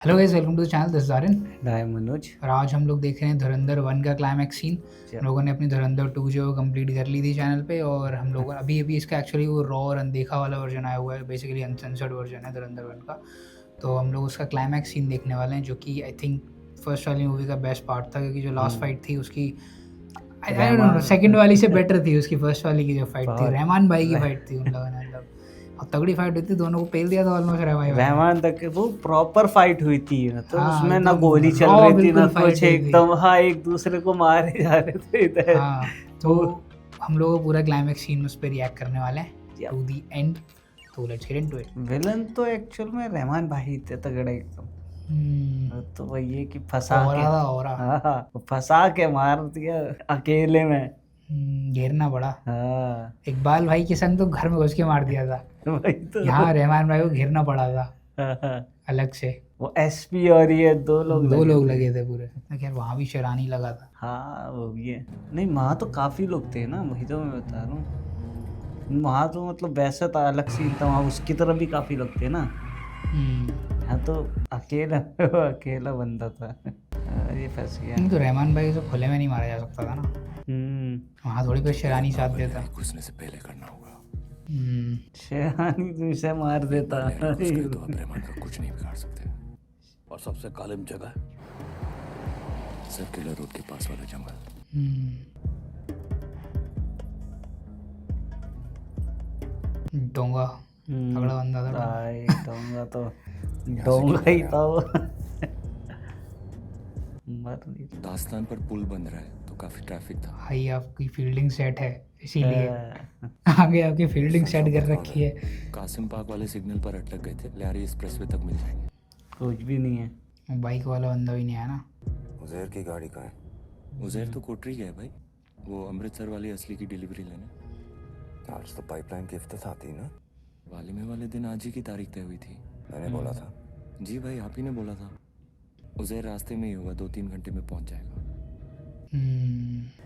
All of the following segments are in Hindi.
Hello guys, welcome to the channel. This is Aryan hi Manoj. और आज हम लोग देख रहे हैं धुरंधर 1 का क्लाइमैक्स सीन। अच्छा। हम लोगों ने अपनी धुरंधर 2 जो है कंप्लीट कर ली थी चैनल पे, और हम लोग अभी इसका एक्चुअली वो रॉ और अनदेखा वाला वर्जन आया हुआ है, बेसिकली अनसेंसर्ड वर्जन है धुरंधर 1 का। तो हम लोग उसका क्लाइमैक्स सीन देखने वाले हैं, जो कि आई थिंक फर्स्ट वाली मूवी का बेस्ट पार्ट था, क्योंकि जो लास्ट फाइट थी उसकी आई डोंट नो, सेकंड वाली से बेटर थी उसकी फर्स्ट वाली की जो फाइट थी। रहमान भाई की फाइट थी उन लोगों ने, मतलब और तगड़ी फाइट हुई थी, दोनों को पेल दिया था ऑलमोस्ट रहमान भाई ने। रहमान तक वो प्रॉपर फाइट हुई थी, मतलब हाँ, उसमें ना एकदम गोली चल रॉ रही थी ना बिल्कुल फाइट कुछ, हुई थी। एकदम हाँ एक दूसरे को मारे जा रहे थे इधर। हाँ, तो हम लोग पूरा क्लाइमैक्स सीन उस पर रिएक्ट करने वाले हैं टू दी एंड। तो let's get into it. Villain तो एक्चुअल में रहमान भाई थे तगड़े एकदम। तो वही है कि फंसा और के, था और हाँ वो फंसा के मार दिया अकेले में। घेरना पड़ा। हाँ इकबाल भाई के संग तो घर में घुस के मार दिया था, वही तो। यहाँ रहमान भाई को घेरना पड़ा था हाँ, हाँ। अलग से। वो एसपी और ये दो लोग लगे थे पूरे। खैर वहाँ भी शेरानी लगा था। हाँ वो भी है। नहीं वहाँ तो काफी लोग थे ना, वही तो मैं बता रहा हूँ। वहाँ तो मतलब वैसा था, अलग सीन था, वहाँ उसकी तरफ भी काफी लोग थे ना। यहाँ तो अकेला अकेला बंदा था। ये फंस गया। नहीं तो रहमान भाई को खुले में नहीं मारा जा सकता था ना, वहाँ थोड़ी कोई शेरानी साथ देता। घुसने से पहले करना होगा। शेरानी तुझसे मार देता। घुस गए तो आप रहमान का कुछ नहीं बिगाड़ सकते। और सबसे कालिम जगह सर्कुलर रोड के पास वाला जंगल। डोंगा तगड़ा बंदा था। भाई डोंगा तो डोंगा ही था वो। मर नहीं था। दास्तान पर पुल बन रहा है तो काफी ट्रैफिक था। भाई आपकी फील्डिंग सेट है, इसीलिए आगे आपकी फील्डिंग सेट कर रखी है। कासिम पार्क वाले सिग्नल पर अटक गए थे, लियारी एक्सप्रेसवे तक मिल जाएंगे। कुछ भी नहीं है। बाइक वाला बंदा भी नहीं आया ना। उजैर की गाड़ी कहाँ है? उजैर तो कोटरी गया भाई, वो अमृतसर वाली असली की डिलीवरी लेने। आज तो पाइपलाइन की इफ्तिताह थी ना। वालिमे वाले दिन आज ही की तारीख तय हुई थी। मैंने बोला था। जी भाई, आप ही ने बोला था। उजैर रास्ते में ही होगा, 2-3 घंटे में पहुंच जाएगा।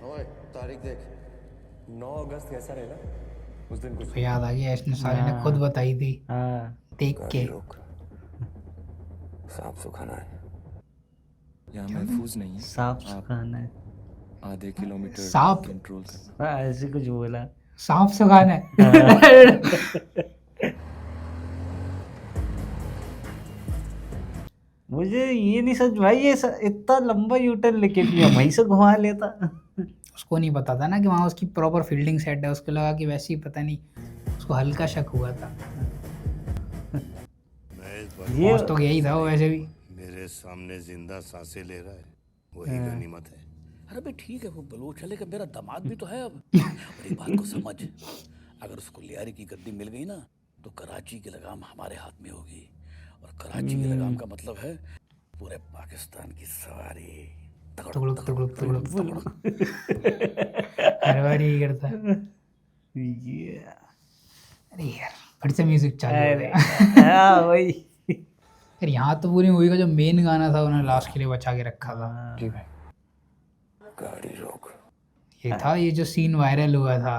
ओए तारीख देख, 9 अगस्त कैसा रहेगा? उस दिन कुछ याद आ गया, इसने सारे ने खुद बताई थी देख के। गाड़ी रोक, साफ सुखाना है। यहाँ महफूज नहीं है। साफ सुखाना है। आधे किलोमीटर सांप? कंट्रोल करना। ऐसे कुछ बोला। सांप सुखाना है। मुझे ये नहीं समझ भाई, ये इतना लंबा यूटर्न लेके भी वहीं से घुमा लेता। उसको नहीं पता था ना कि वहाँ उसकी प्रॉपर फील्डिंग सेट है, उसको लगा कि वैसे ही, पता नहीं, उसको हल्का शक हुआ था। ये पहुंच तो गया ही था वो वैसे भी। मेरे सामने जिंदा सांसें ले रहा है, वही गनीमत है। अरे भाई ठीक है, वो बलोच है, लेकिन मेरा दामाद भी तो है अब। और एक बात को समझ, अगर उसको लियारी की गद्दी मिल गई ना, तो कराची की लगाम हमारे हाथ में होगी। और कराची की लगाम का मतलब है पूरे पाकिस्तान की सवारी। तुगड़ुक तुगड़ुक तुगड़ुक तुगड़ुक। हर बार यही करता है। ये अरे यार, फिर से म्यूजिक चालू हो अरे गया। हाँ वही। यार यहाँ तो पूरी मूवी का जो मेन गाना था उन्होंने लास्ट के लिए बचा के रखा था। जी भाई। गाड़ी रोक, ये था, ये जो सीन वायरल हुआ था।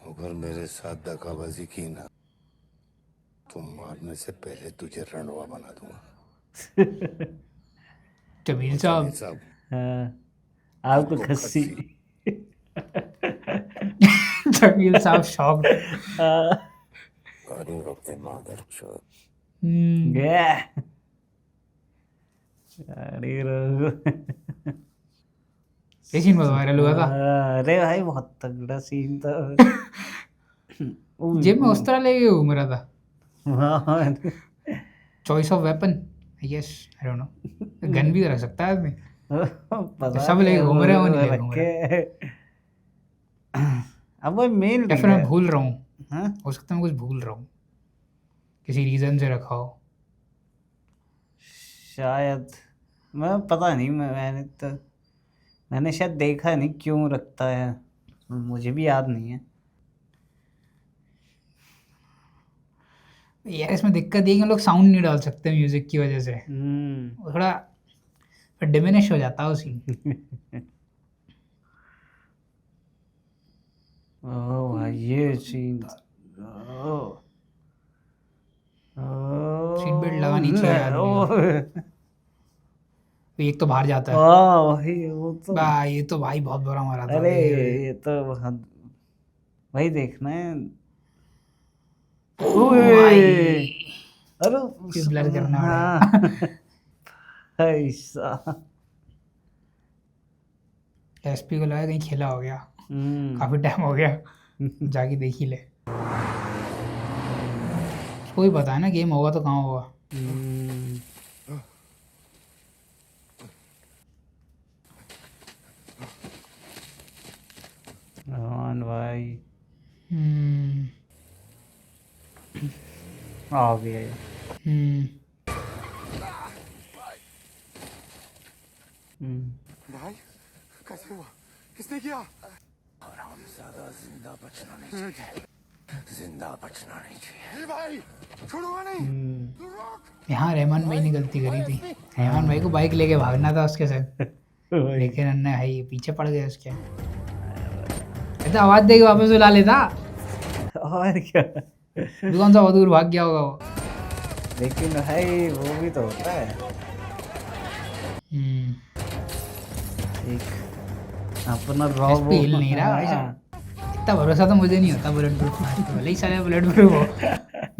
अगर मेरे साथ दगाबाजी की ना, तो मारने से पहले तुझे रणवा बना दूंगा। जमील साहब। आपको खस्सी। जमील साहब शॉक्ड। गाड़ी रोक दे मादर चोद। ये सीन बहुत वायरल हुआ था। अरे भाई बहुत तगड़ा सीन था। जेब में उस तरह लेके घूम रहा था। हाँ, choice of weapon, yes, I don't no, gun भी रख सकता है आदमी। पता सब नहीं लेके घूम रहे हैं, वो नहीं लेके रख घूम के। अब वो मेन या फिर मैं भूल रहा हूँ, हाँ? हो सकता है मैं कुछ भूल रहा हूँ, किसी रीजन से रखा हो शायद, मैं पता नहीं, मैंने शायद देखा नहीं क्यों रखता है, मुझे भी याद नहीं है। यार। इसमें दिक्कत ये कि हम लोग साउंड नहीं डाल सकते म्यूजिक की वजह से, वो थोड़ा डिमिनिश हो जाता है वो सीन। ओह भाई ये सीन सीट बेल्ट लगानी चाहिए आदमी को। एक तो बाहर जाता है। वही वो तो ये तो भाई बहुत बुरा मारा था। अरे ये तो वही देखना है। भाई अरे फिर ब्लर करना पड़ेगा। ऐसा एसपी को लगा कहीं खेला हो गया, काफी टाइम हो गया, जाके देख ही ले। उसको भी पता है ना गेम होगा तो कहाँ होगा। भाई हम्म आ गया ये। भाई कैसे हुआ? किसने किया? और हम ज्यादा जिंदा बचना नहीं चाहिए, जिंदा बचना नहीं चाहिए। भाई छोड़ूंगा नहीं। यहाँ रहमान भाई ने गलती करी थी। रहमान भाई को बाइक लेके भागना था उसके साथ, लेकिन अन्ना भाई पीछे पड़ गए उसके। तो आवाज देके वापस बुला लेता। और क्या, कौन सा बहुत दूर भाग गया होगा वो। लेकिन भाई वो भी तो होता है एक अपना रॉब हिल नहीं रहा भाई साहब। इतना भरोसा तो मुझे नहीं होता बुलेट प्रूफ में, भले ही सारे बुलेट प्रूफ हो,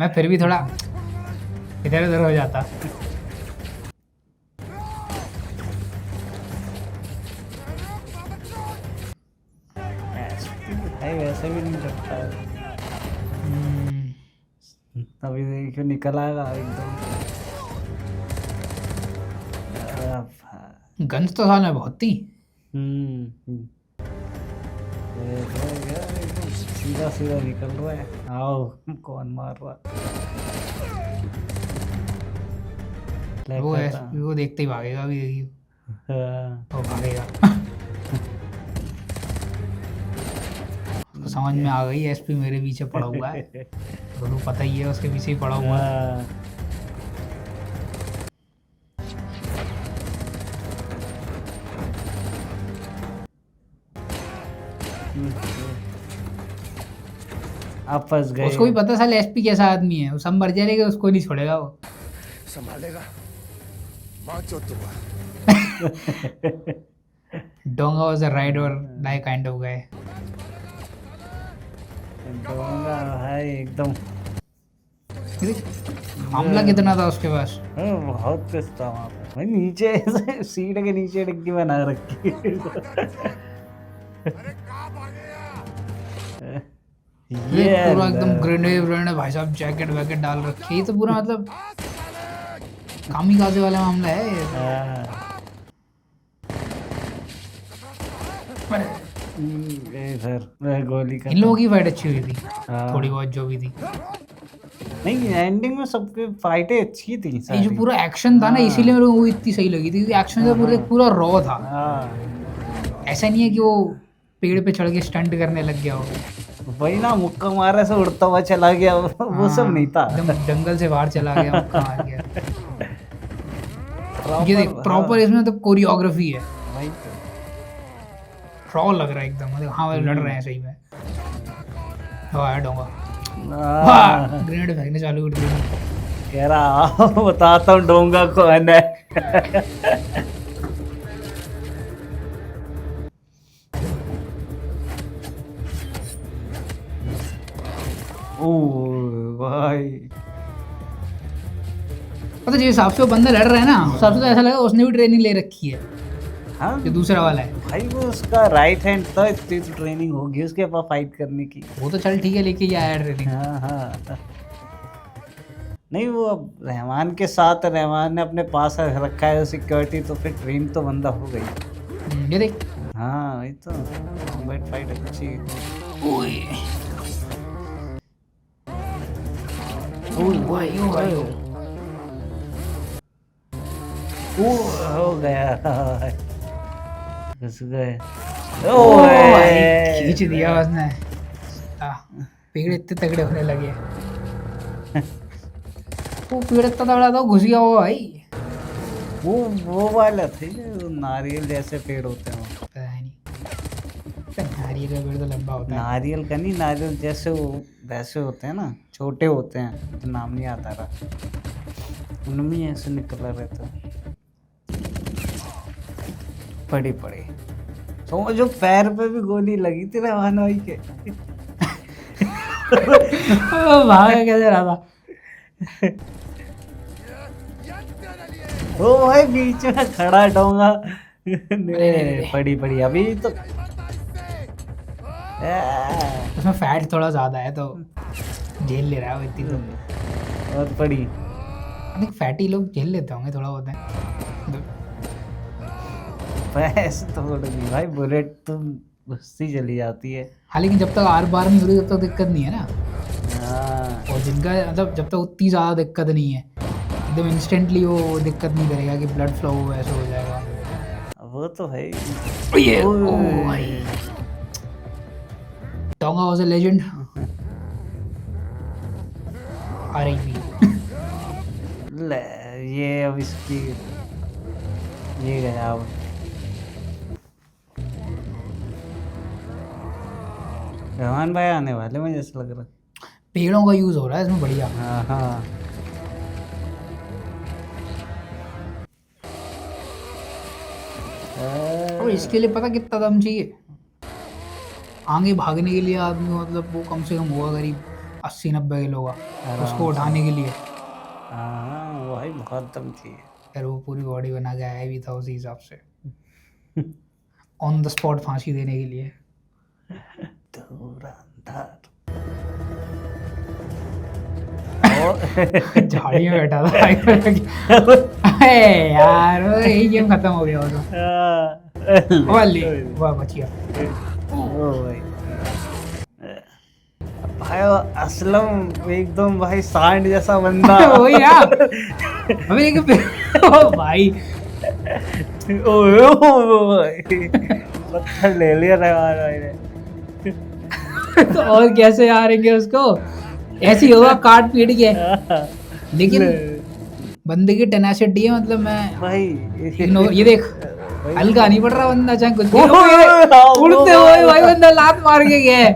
मैं फिर भी थोड़ा इधर उधर हो जाता। भाई वैसे भी नहीं लगता है। अभी देखियो निकल आएगा एकदम। गन्स तो साल में बहुत थी। सीधा सीधा निकल रहा है। आओ कौन मार रहा। वो देखते ही भागेगा अभी, देखियो वो भागेगा। तो समझ में आ गई एसपी मेरे पीछे पड़ा हुआ है, तो पता ही है उसके पीछे ही पड़ा हुआ है। आप फंस गए। उसको भी पता साले एसपी कैसा आदमी है, वो सब मर जाएगा, उसको नहीं छोड़ेगा वो। संभालेगा माँ चोटूंगा। डोंगा वाज अ राइड और डाई काइंड ऑफ गाय। डोंगा भाई एकदम मामला कितना था उसके पास। बहुत कुछ था वहाँ पे भाई। नीचे ऐसे सीट के नीचे डिग्गी बना रखी। ये पूरा एकदम ग्रेनेड भाई साहब, जैकेट वैकेट डाल रखी है। ये तो पूरा मतलब कामिकाजे वाला मामला है ये। इधर गोली का इन लोगों की फाइट अच्छी हुई थी, हाँ। थोड़ी बहुत जो भी थी। नहीं एंडिंग में सबकी फाइटें अच्छी थी ये सारी। जो पूरा एक्शन था ना, इसीलिए मेरे को वो इतनी सही लगी थी, एक्शन तो पूरा रॉ था। ऐसा नहीं है कि वो पेड़ पे चढ़ के स्टंट करने लग गया हो। वही ना, मुक्का मारे से उड़ता हुआ चला गया, वो सब नहीं था। एकदम जंगल से बाहर चला गया, मुक्का मार गया। ये देख प्रॉपर इसमें तो कोरियोग्राफी है, वही तो। रॉ लग रहा है एकदम, मतलब हाँ वो लड़ रहे हैं सही में। आया डोंगा, ग्रेनेड फेंकने चालू कर दिया। कह रहा बताता हूँ डोंगा कौन है। ओ भाई पता जिस हिसाब से वो बंदा लड़ रहा है ना, सबसे तो ऐसा लगा उसने भी ट्रेनिंग ले रखी है, हाँ जो दूसरा वाला है। भाई वो उसका राइट हैंड था, इतनी तो ट्रेनिंग होगी उसके पास फाइट करने की। वो तो चल ठीक है, लेके ही आया ट्रेनिंग। हाँ हाँ नहीं वो अब रहमान के साथ, रहमान ने अपने पास रखा है सिक्योरिटी, तो फिर ट्रेन तो बंदा हो गई। ये देख, हाँ वही तो कॉम्बैट फाइट अच्छी। हो गया, घुस गए। खींच दिया उसने। पेड़ इतने तगड़े होने लगे। वो पेड़ इतना तगड़ा था, घुस गया वो भाई। वो वाला थे जो नारियल जैसे पेड़ होते हैं। पता नहीं नारियल का पेड़ तो लंबा होता है। नारियल का नहीं, नारियल जैसे वो वैसे होते हैं ना, छोटे होते हैं, तो नाम नहीं आता रहा, उनमें ऐसे निकला रहता है। पड़ी तो जो पैर पे भी गोली लगी थी रहमान भाई के। भागा कैसे रहा था? ओ भाई बीच में खड़ा डोंगा। पड़ी अभी तो उसमें फैट थोड़ा ज्यादा है तो झेल ले रहा है वो इतनी तो। और पड़ी आई थिंक फैटी लोग झेल लेते होंगे थोड़ा बहुत है। पैसे तोड़ दी भाई, बुलेट तो घुसती चली जाती है। हाँ लेकिन जब तक आर बार नहीं हो रही तब तक दिक्कत नहीं है ना। हाँ और जिनका मतलब जब तक उतनी ज़्यादा दिक्कत नहीं है, एकदम इंस्टेंटली वो दिक्कत नहीं करेगा कि ब्लड फ्लो ऐसे हो जाएगा। वो तो है। ये भाई tonga was a legend. RIP. ले ये अब इसकी ये गया अब। रहमान भाई आने वाले मुझे ऐसा लग रहा है। पेड़ों का यूज हो रहा है इसमें बढ़िया। हाँ और इसके लिए पता कितना दम चाहिए आगे भागने के लिए आदमी को, मतलब वो कम से कम होगा करीब 80-90 किलो का उसको उठाने के लिए। हाँ वो भाई बहुत दम चाहिए। यार वो पूरी बॉडी बना के आया भी था उसी हिसाब से ऑन द स्पॉट फांसी देने के लिए। धुरंधर झाड़ी में बैठा था। अरे यार यही गेम खत्म हो गया वो तो। वाले वाह बचिया। ओ भाई भाई वो असलम एकदम भाई सांड जैसा बंदा। वही ना अभी एक ओ भाई ओ भाई पत्थर ले लिया रहमान भाई ने। तो और कैसे हारेंगे उसको? ऐसे ही होगा काट पीट के। लेकिन बंदे की टेनासिटी है, मतलब मैं भाई ये देख हल्का नहीं पड़ रहा बंदा, चाहे कुछ भी हो। उड़ते हुए भाई बंदा लात मार के गया है।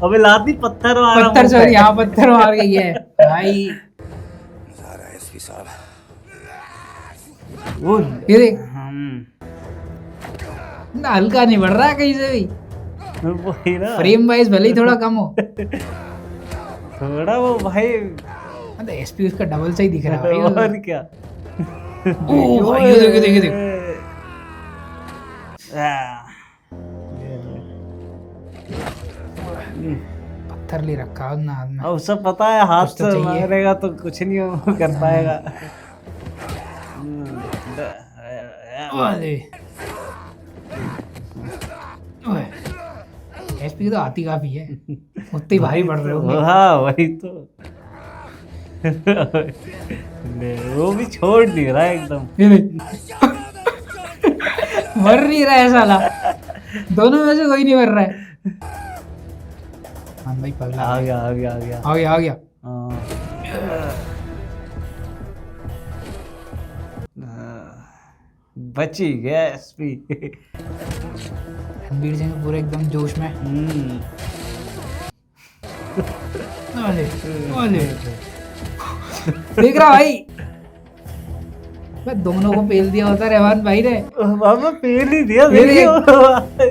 अबे लाती पत्थर मारा पत्थर सॉरी यहाँ पत्थर मार के गया है भाई। सारा एसपी साहब वो ये देख हम ना हल्का नहीं बढ़ रहा है कहीं से भी। वही ना फ्रेम वाइज भले ही थोड़ा कम हो, थोड़ा वो भाई मतलब एसपी उसका डबल सही दिख रहा है भाई। और क्या। ओ भाई ये देख ये देख पत्थर ले रखा है उसने हाथ में। अब सब पता है हाथ कुछ तो से चाहिए। मारेगा तो कुछ नहीं वो कर पाएगा। एसपी तो आती काफी है, उतने ही भारी पड़ रहे होंगे। हाँ वही तो। वो भी छोड़ नहीं रहा है एकदम। ये देख। मर नहीं रहा है साला, दोनों में से कोई नहीं मर रहा है। हाँ भाई पगला आ गया आ गया आ गया आ गया आ गया। बची गया एसपी। रणवीर सिंह पूरे एकदम जोश में। ओले ओले देख रहा भाई, मैं दोनों को पेल दिया होता रहमान भाई ने। बाबा पेल ही दिया ये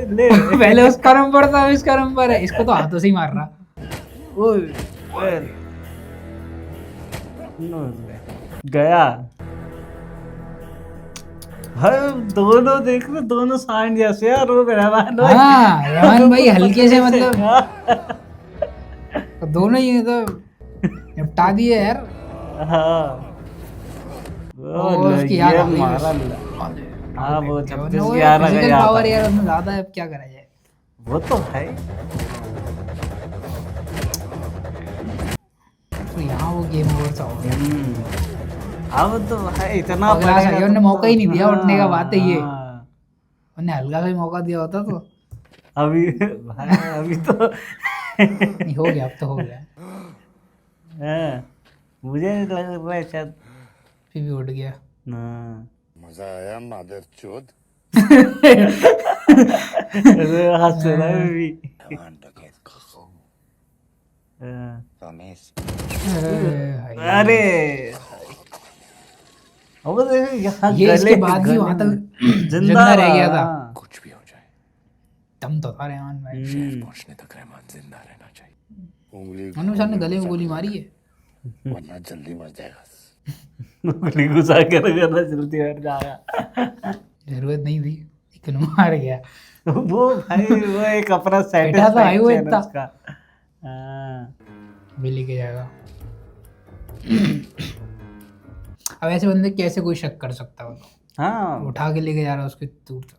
ले। पहले उसका नंबर था, इसका नंबर है, इसको तो हाथों से ही मार रहा। गया। हर दोनों देख रहे, दोनों सांड जैसे यार वो रहमान भाई। हाँ रहमान भाई हल्के से मतलब दोनों ही तो निपटा दिए यार। हाँ और उसकी याद आ गई मारा बस। हाँ वो 26 वो 11 फिजिकल का पावर यार उसमें ज्यादा है, अब क्या करा जाए। वो तो है। तो यहाँ वो गेम ओवर सा हो गया। अब तो भाई इतना पगला सा गया, उन्हें मौका ही नहीं दिया उठने का, बात है ये। हाँ। उन्हें हल्का सा ही मौका दिया होता तो अभी भाई अभी तो नहीं हो गया, अब तो हो गया। हाँ, मुझे लग रहा है शायद। फिर भी उठ गया। हाँ। मजा आया मादर चोद। हंस रहा है भी। One against Kaho. Ramesh. अरे अब देखो यहाँ ये इसके गले बाद भी वहां तक जिंदा जिंदा रह गया था। रहा। कुछ भी हो जाए दम तो था रहमान भाई। शहर पहुंचने तक रहमान जिंदा रहना चाहिए। उंगली मनु सर ने गले में गोली मारी है। वरना जल्दी मर जाएगा। उंगली घुसा कर करना जल्दी मर जाएगा। जरूरत नहीं थी लेकिन मार गया। वो भाई वो एक अपना बेटा तो भाई वो सेटिस्फैक्शन इतना- है उसका। हाँ। भी लेके जाएगा। अब ऐसे बंदे कैसे कोई शक कर सकता है? हाँ उठा के लेके जा रहा है उसके दूर तक।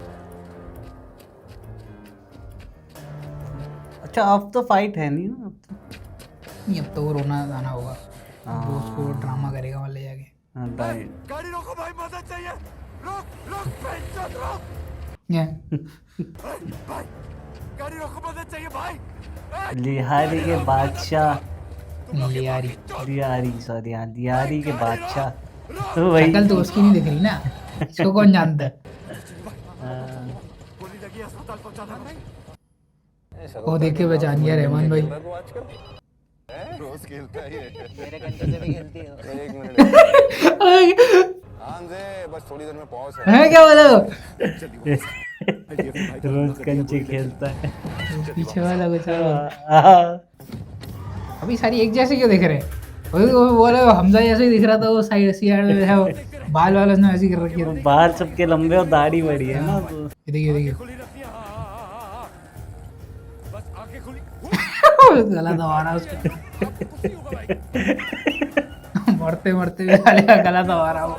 अच्छा अब तो फाइट है नहीं ना अब तो। नहीं, अब तो वो रोना गाना होगा। अब वो उसको ड्रामा करेगा वहाँ ले जाके। हाँ भाई गाड़ी रोको भाई, मदद चाहिए। रोक रोक पेंचो रोक ये भाई, गाड़ी रोको, मदद चाहिए भाई। लिहारी के बादशाह लियारी लिहारी सॉरी हाँ लिहारी के बादशाह तो वही शक्ल तो उसकी नहीं दिख रही ना, इसको कौन जानता है? हाँ। गोली लगी, अस्पताल पहुंचाना भाई। वो देख के पहचान गया रहमान भाई। रोज खेलता ही है। मेरे कंटे से भी खेलती है। एक मिनट आराम से, बस थोड़ी देर में पहुंच है। है क्या बोला? रोज कंचे खेलता है। पीछे वाला बेचारा। हाँ। अभी सारी एक जैसे क्यों दिख रहे हैं? वो बोला हमजा जैसे ही दिख रहा था, वो साइड साइड में है, वो बाल वाल उसने ऐसी कर रखी है। बाहर सबके लंबे और दाढ़ी बड़ी है ना तो ये देखिए देखिए खुली रखी है, हाँ। बस आंखें खुली। गला दबा रहा है उसका। मरते मरते भी साले का गला दबा रहा हो।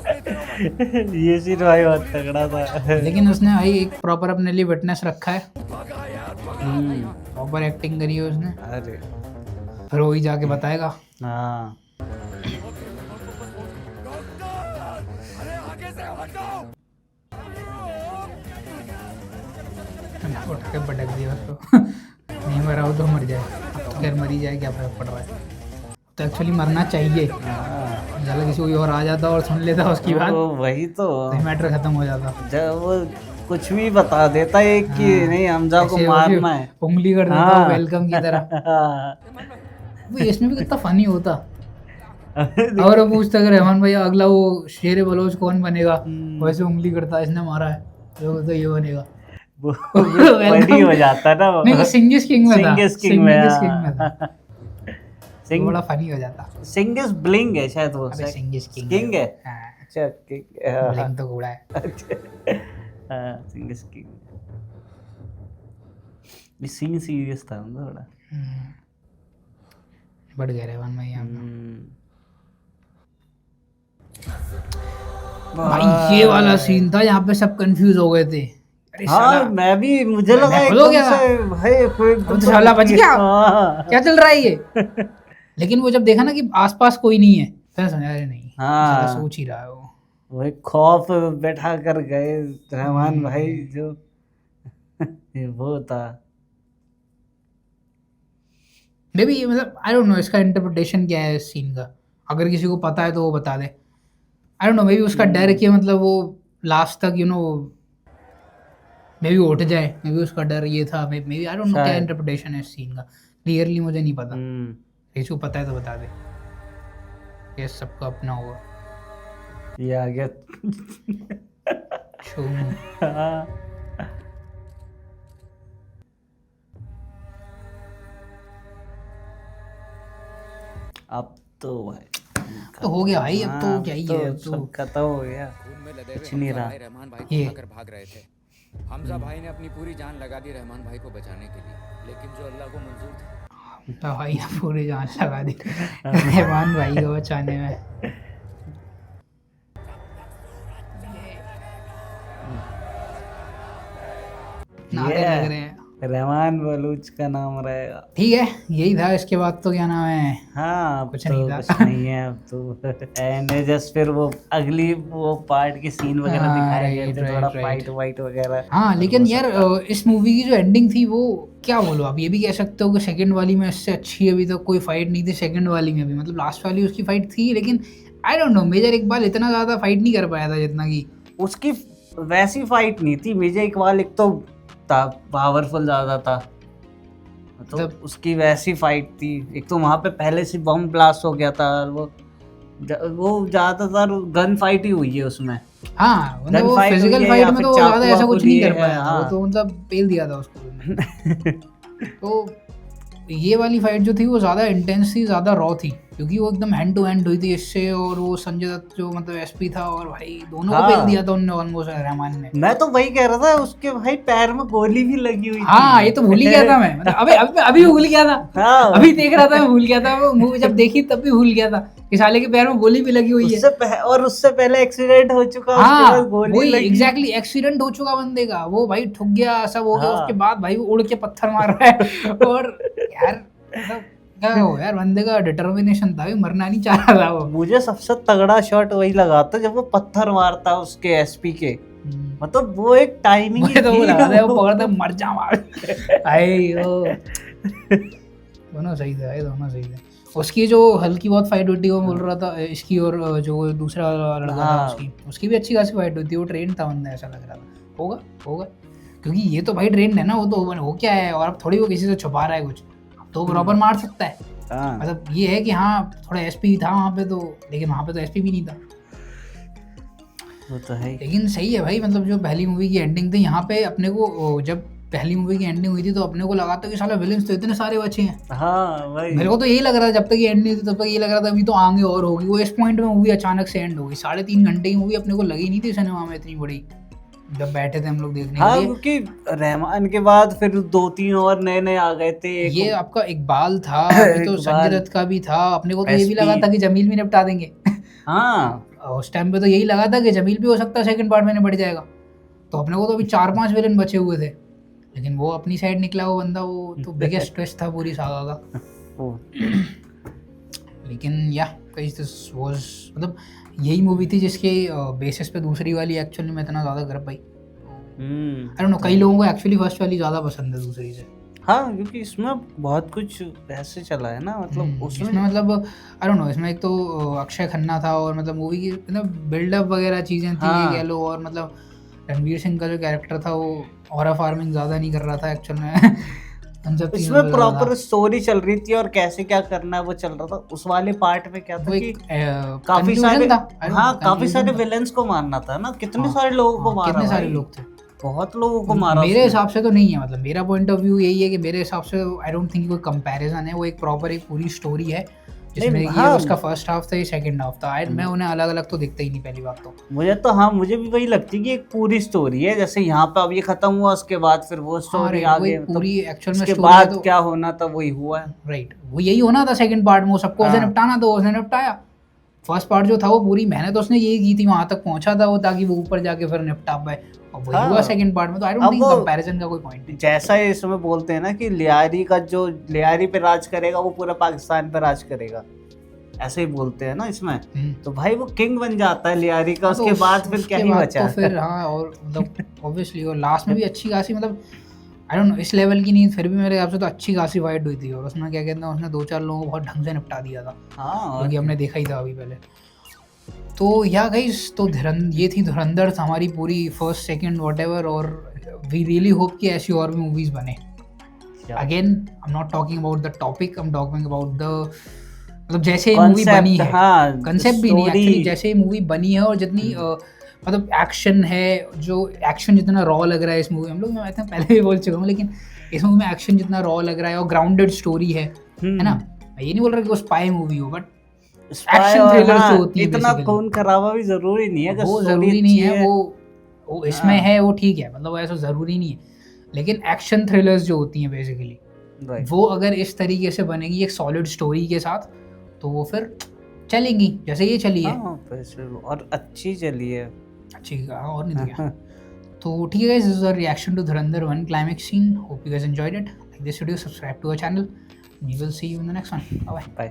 ये सीन भाई बहुत तगड़ा था। लेकिन उसने भाई एक प्रॉपर अपने लिए फिटनेस रखा है, प्रॉपर एक्टिंग करी है उसने। अरे फिर वही जाके बताएगा। हाँ अरे आगे से हटो। उठ के पटक दिया उसको। नहीं मरा हो तो मर जाए, अब तो खैर मरी जाए, क्या फर्क पड़ रहा है? तो एक्चुअली मरना चाहिए। ज़्यादा किसी कोई और आ जाता और सुन लेता उसकी बात, तो वही तो तो मैटर खत्म हो जाता। जब वो कुछ भी बता देता है कि नहीं हमजा को ऐसे वो मारना है। उंगली कर देता हाँ। वेलकम की तरह। हाँ। वो इसमें भी कितना फनी होता। और वो पूछता कि रहमान भाई अगला वो शेर बलोच कौन बनेगा, वैसे उंगली करता इसने मारा है तो ये बनेगा। वो फनी हो जाता है ना वो। नहीं, वो सिंगिस किंग में था। सिंगिस किंग में सिंगिस किंग में था। हाँ। तो सिंग बड़ा फनी हो जाता। सिंगिस ब्लिंग है शायद वो। अबे सिंगिस किंग किंग है। हाँ, अच्छा किंग हाँ, ब्लिंग तो घोड़ा है। हाँ, सिंगिस किंग। ये सीन सीरियस था ना थोड़ा। बढ़ गया रहमान भाई यहाँ पे। भाई ये वाला सीन था, यहाँ पे सब कंफ्यूज हो गए थे। अरे हाँ साला, मैं भी मुझे लगा मैं खुद हो एकदम गया से भाई कोई अब तो साला बच गया। हाँ। क्या चल रहा है ये? लेकिन वो जब देखा ना कि आसपास कोई नहीं है, फिर समझा अरे नहीं, हाँ। साला सोच ही रहा है वो। वही खौफ बैठा कर गए रहमान भाई जो ये वो था। मे बी मतलब आई डोंट नो इसका इंटरप्रिटेशन क्या है इस सीन का। अगर किसी को पता है तो वो बता दे। I don't know, maybe उसका डर कि मतलब वो लास्ट तक मे बी उठ जाए, मे बी उसका डर ये था। Maybe I don't know क्या शायद। इंटरप्रिटेशन है इस सीन का, क्लियरली मुझे नहीं पता। हम्म। किसी को पता है तो बता दे, ये सबका अपना होगा। ये आ गया। शो हाँ। अब तो भाई तो हो गया भाई, अब तो हाँ, क्या ही तो है, अब तो सब खत्म हो गया। खून में लदे कुछ हुए नहीं हमजा रहा। भाई रहमान भाई को ये। उठाकर भाग रहे थे। हमजा भाई ने अपनी पूरी जान लगा दी रहमान भाई को बचाने के लिए, लेकिन जो अल्लाह को मंजूर था। तो भाई पूरी जान लगा दी रहमान भाई को बचाने में। नारे Yeah. लग रहे हैं। रहमान बलूच का नाम रहेगा। ठीक है, यही था। इसके बाद तो क्या नाम है, हाँ अब कुछ तो नहीं था। कुछ नहीं है अब तो। एंड जस्ट फिर वो अगली वो पार्ट की सीन वगैरह हाँ, दिखाए गए right, थे, right, थोड़ा right. फाइट वाइट वगैरह। हाँ लेकिन यार इस मूवी की जो एंडिंग थी वो क्या बोलो, आप ये भी कह सकते हो कि सेकंड वाली में इससे अच्छी अभी तक कोई फाइट नहीं थी। सेकंड वाली में भी मतलब लास्ट वाली उसकी फाइट थी, लेकिन I don't know major Iqbal इतना ज़्यादा फाइट नहीं कर पाया था जितना कि उसकी वैसी फाइट नहीं थी। विजय इकबाल एक तो था पावरफुल ज्यादा था, तो मतलब- उसकी वैसी फाइट थी। एक तो वहां पे पहले से बम ब्लास्ट हो गया था, और वो ज्यादातर गन फाइट ही हुई है उसमें। हाँ मतलब Gun वो fight हुई फिजिकल है फाइट या में फिर तो चाकू ज्यादा ऐसा वाकू कुछ नहीं लिए कर पाया हैं, था, वो हाँ। तो मतलब पेल दिया था उसको। तो ये वाली फाइट जो थी वो ज़्यादा इंटेंस थी, ज़्यादा रॉ थी, क्योंकि वो एकदम हैंड टू हैंड हुई थी इससे, और वो संजय दत्त जो मतलब एसपी था, और भाई दोनों को पेल हाँ। दिया था उनने ऑलमोस्ट रहमान ने। मैं तो वही कह रहा था, उसके भाई पैर में गोली भी लगी हुई थी। हाँ ये तो भूल ही गया था मैं, मतलब अभी भूल गया था। हाँ। अभी देख रहा था मैं, भूल गया था, वो मूवी जब देखी तब भी भूल गया था कि साले के पैर में गोली भी लगी हुई है। और उससे पहले एक्सीडेंट हो चुका, उसके हाँ बाद गोली वही लगी। एग्जैक्टली, एक्सीडेंट हो चुका बंदे का, वो भाई ठुक गया, सब हो गया, हाँ। उसके बाद भाई वो उड़ के पत्थर मार रहा है। और यार मतलब क्या हो यार, बंदे का डिटर्मिनेशन था, मरना नहीं चाह रहा था वो। मुझे सबसे तगड़ा शॉट वही लगा था जब वो पत्थर मारता उसके एसपी के, मतलब वो एक टाइमिंग मुझे तो वो लगा था वो पकड़ता मर जा मार। आई ओ दोनों सही थे भाई, दोनों सही थे। उसकी जो हल्की बहुत फाइट हुई थी वो बोल रहा था इसकी, और जो दूसरा लड़का था हाँ। उसकी भी अच्छी खासी फाइट हुई थी। वो ट्रेन था बंदा, ऐसा लग रहा था होगा, क्योंकि ये तो भाई ट्रेन है ना, वो तो हो क्या है, और अब थोड़ी वो किसी से छुपा रहा है कुछ, अब तो प्रॉपर मार सकता है। हाँ। मतलब ये है कि हाँ थोड़ा एसपी था वहाँ पे तो, लेकिन वहाँ पे तो एसपी भी नहीं था। वो तो है। लेकिन सही है भाई, मतलब जो पहली मूवी की एंडिंग थी यहाँ पे अपने को, जब पहली मूवी की एंडिंग हुई थी तो अपने को लगा था कि साला विलेंस तो इतने सारे बचे हैं। हाँ भाई, मेरे को तो यही लग रहा था जब तक ये एंड नहीं हुई तब तक ये लग रहा था अभी तो आगे और होगी। वो इस पॉइंट में मूवी अचानक से एंड हो गई। 3.5 घंटे की मूवी अपने को लगी नहीं थी सिनेमा में इतनी बड़ी, जब बैठे थे हम लोग देखने हाँ, के लिए। क्योंकि रहमान के बाद फिर 2-3 और नए आ गए थे। ये आपका इकबाल था, अभी तो संजय दत्त का भी था। अपने को तो ये भी लगा था कि जमील भी निपटा देंगे। हाँ उस टाइम पे तो यही लगा था कि जमील भी हो सकता है सेकंड पार्ट में निपट जाएगा। तो अपने को तो अभी 4-5 विलन बचे हुए थे, लेकिन वो अपनी साइड निकला वो बंदा, वो तो बिगेस्ट ट्विस्ट था पूरी सागा का। लेकिन या मतलब यही मूवी थी जिसके बेसिस पे दूसरी वाली एक्चुअली में इतना ज़्यादा कर पाई। आई डोंट नो, कई लोगों को एक्चुअली फर्स्ट वाली ज़्यादा पसंद है दूसरी से। हाँ, क्योंकि इसमें बहुत कुछ ऐसे चला है ना, मतलब इसमें मतलब आई डोंट नो, इसमें एक तो अक्षय खन्ना था, और मतलब मूवी की मतलब बिल्डअप वगैरह चीज़ें थी कह लो, और मतलब रणवीर सिंह का जो कैरेक्टर था वो हॉरर फार्मिंग ज़्यादा नहीं कर रहा था एक्चुअल में। उन सब चीज़ों इसमें प्रॉपर स्टोरी चल रही थी और कैसे क्या करना है वो चल रहा था। उस वाले पार्ट में क्या था कि काफी सारे, हाँ, काफी सारे विलेंस को मारना था ना। कितने सारे लोगों को मारा, कितने सारे लोग थे, बहुत लोगों को मारा। मेरे हिसाब से तो नहीं है, मतलब मेरा पॉइंट ऑफ व्यू यही है कि मेरे हिसाब से आई डोंट थिंक कोई कंपैरिजन है। वो एक प्रॉपर एक पूरी स्टोरी है जिसमें ये उसका फर्स्ट हाफ था, ये सेकंड हाफ था। मैं उन्हें अलग अलग तो दिखता ही नहीं पहली बात तो। मुझे भी वही लगती है कि एक पूरी स्टोरी है। जैसे यहाँ पे अब ये खत्म हुआ, उसके बाद फिर वो स्टोरी आगे, पूरी एक्चुअल में उसके बाद क्या होना था वही हुआ है। राइट, वो यही होना था सेकंड पार्ट में, वो सबको उसे निपटाना था, उसने निपटाया। फर्स्ट पार्ट जो था वो पूरी मेहनत उसने यही की थी, वहां तक पहुंचा था वो, ताकि वो ऊपर जाके फिर निपटा पाए, और वही हुआ सेकंड पार्ट में। तो आई डोंट थिंक कंपैरिजन का कोई पॉइंट नहीं। जैसा इसमें बोलते हैं ना कि लियारी पे राज करेगा वो पूरा पाकिस्तान पे राज करेगा, ऐसे ही बोलते हैं ना इसमें। तो भाई वो किंग बन जाता है लियारी का, उसके बाद फिर क्या ही बचा तो फिर हाँ, और मतलब ऑब्वियसली और लास्ट में भी अच्छी खासी, मतलब आई डोंट नो इस लेवल की नहीं, फिर भी मेरे हिसाब से तो अच्छी खासी फाइट हुई थी। और उसमें क्या कहते हैं, उसने 2-4 लोगों को बहुत ढंग से निपटा दिया था, क्योंकि हमने देखा ही था अभी पहले। तो या गाइस, तो ये थी धुरंधर, हमारी पूरी फर्स्ट सेकंड व्हाटएवर, और वी रियली होप कि ऐसी और भी मूवीज बने। Again I am not talking about the topic, I am talking about the, मतलब जैसे ये मूवी बनी है, कंसेप्ट भी नहीं एक्चुअली, जैसे ये मूवी बनी है और जितनी मतलब एक्शन है, जो एक्शन जितना रॉ लग रहा है इस मूवी, हम लोग मैं पहले भी बोल चुका हूँ, लेकिन इस मूवी में एक्शन जितना रॉ लग रहा है और ग्राउंडेड स्टोरी है ना। मैं ये नहीं बोल रहा कि वो स्पाई मूवी हो, बट एक्शन थ्रिलर जो होती है, इतना खून खराबा भी जरूरी नहीं है, वो जरूरी नहीं है, वो इसमें है वो ठीक है, मतलब ऐसा जरूरी नहीं है। लेकिन एक्शन थ्रिलर्स जो होती हैं बेसिकली, वो अगर इस तरीके से बनेगी एक सॉलिड स्टोरी के साथ, तो वो फिर चलेंगी जैसे ये चली है। और अच्छी चली है, अच्छी और नहीं दिया। तो ठीक है guys, this is a reaction to Dhurandhar 1 climax scene. Hope you guys enjoyed it. Like this video, subscribe to our channel, we will see you in the next one. Bye bye.